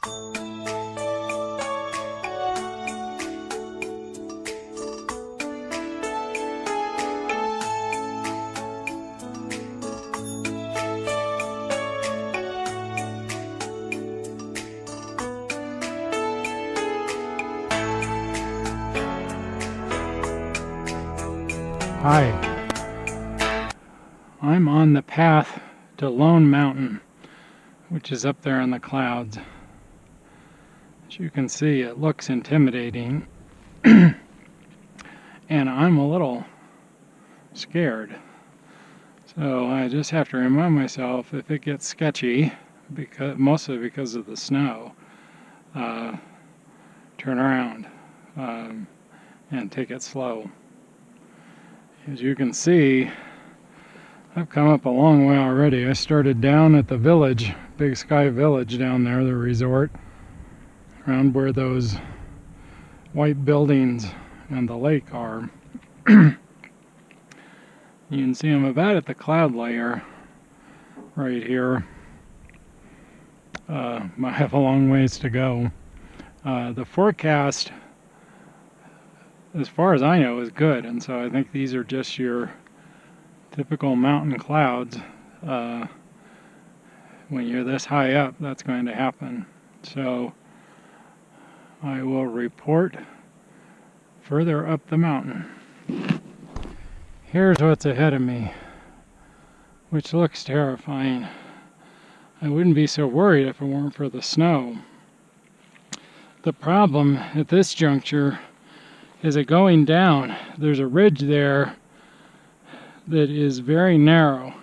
Hi, I'm on the path to Lone Mountain, which is up there in the clouds. As you can see, it looks intimidating, and I'm a little scared. So I just have to remind myself, if it gets sketchy, mostly because of the snow, turn around and take it slow. As you can see, I've come up a long way already. I started down at the village, Big Sky Village down there, the resort, around where those white buildings and the lake are. You can see I'm about at the cloud layer right here. I have a long ways to go. The forecast, as far as I know, is good, and so I think these are just your typical mountain clouds. When you're this high up, that's going to happen. So I will report further up the mountain. Here's what's ahead of me, which looks terrifying. I wouldn't be so worried if it weren't for the snow. The problem at this juncture is that going down, there's a ridge there that is very narrow,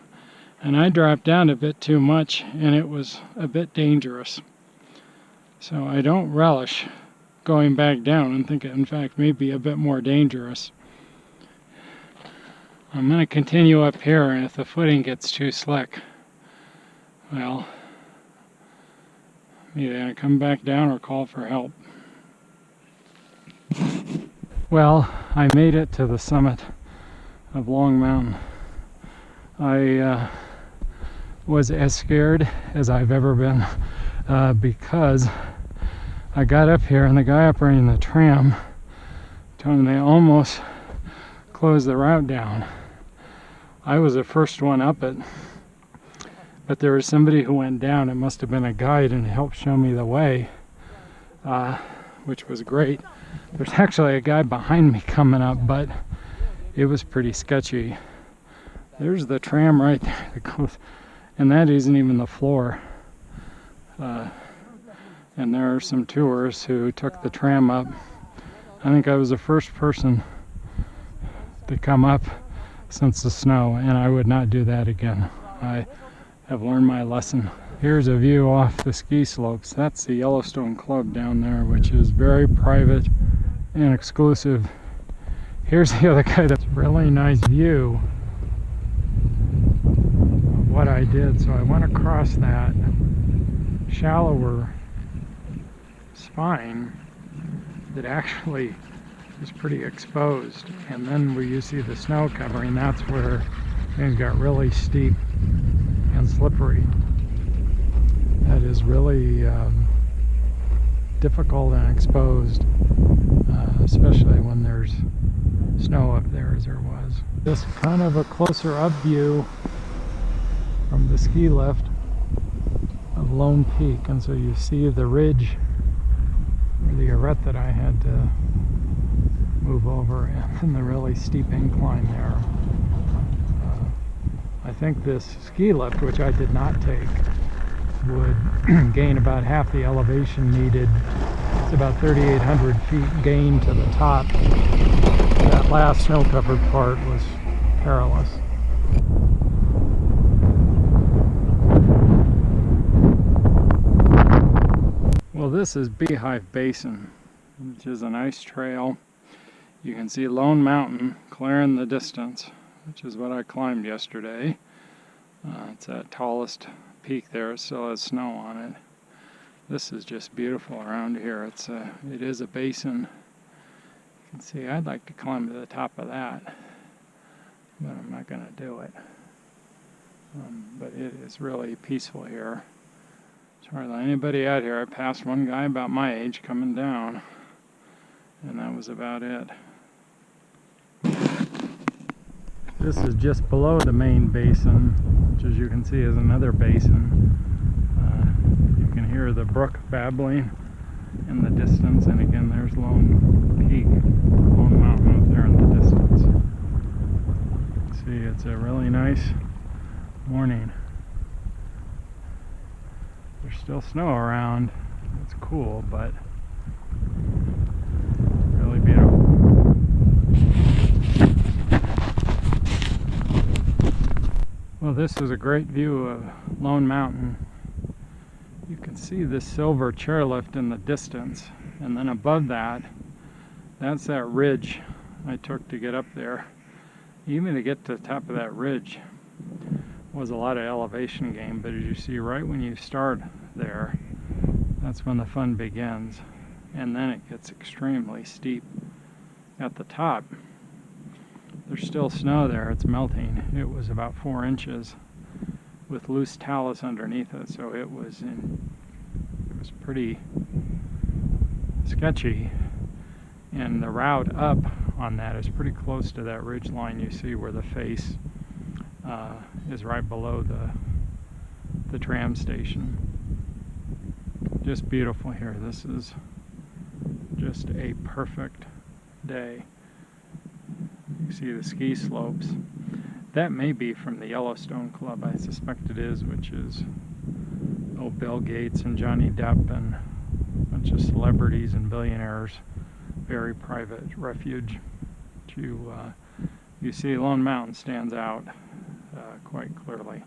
and I dropped down a bit too much and it was a bit dangerous. So I don't relish going back down and think it in fact may be a bit more dangerous. I'm going to continue up here, and if the footing gets too slick, well, I'm either going to come back down or call for help. Well, I made it to the summit of Long Mountain. I was as scared as I've ever been because I got up here and the guy operating the tram told me they almost closed the route down. I was the first one up it, but there was somebody who went down. It must have been a guide, and helped show me the way, which was great. There's actually a guy behind me coming up, but it was pretty sketchy. There's the tram right there that goes, and that isn't even the floor. And there are some tourists who took the tram up. I think I was the first person to come up since the snow, and I would not do that again. I have learned my lesson. Here's a view off the ski slopes. That's the Yellowstone Club down there, which is very private and exclusive. Here's the other guy. That's a really nice view of what I did. So I went across that shallower spine that actually is pretty exposed, and then where you see the snow covering, that's where things got really steep and slippery. That is really difficult and exposed, especially when there's snow up there as there was. This kind of a closer up view from the ski lift of Lone Peak, and so you see the ridge, or the arête that I had to move over, and then the really steep incline there. I think this ski lift, which I did not take, would gain about half the elevation needed. It's about 3,800 feet gain to the top. That last snow-covered part was perilous. Well, this is Beehive Basin, which is a nice trail. You can see Lone Mountain clear in the distance, which is what I climbed yesterday. It's that tallest peak there. It still has snow on it. This is just beautiful around here. It is a basin. You can see I'd like to climb to the top of that, but I'm not going to do it. But it is really peaceful here. There's hardly anybody out here. I passed one guy about my age coming down, and that was about it. This is just below the main basin, which as you can see is another basin. You can hear the brook babbling in the distance, and again there's Lone Peak, Lone Mountain up there in the distance. See, it's a really nice morning. There's still snow around. It's cool, but really beautiful. Well, this is a great view of Lone Mountain. You can see the silver chairlift in the distance, and then above that, that's that ridge I took to get up there. Even to get to the top of that ridge was a lot of elevation gain, but as you see right when you start there, that's when the fun begins, and then it gets extremely steep at the top. There's still snow there, it's melting. It was about 4 inches with loose talus underneath it, so it was pretty sketchy, and the route up on that is pretty close to that ridge line you see where the face is right below the tram station. Just beautiful here. This is just a perfect day. You see the ski slopes. That may be from the Yellowstone Club, I suspect it is, which is Bill Gates and Johnny Depp and a bunch of celebrities and billionaires. Very private refuge. You see Lone Mountain stands out quite clearly.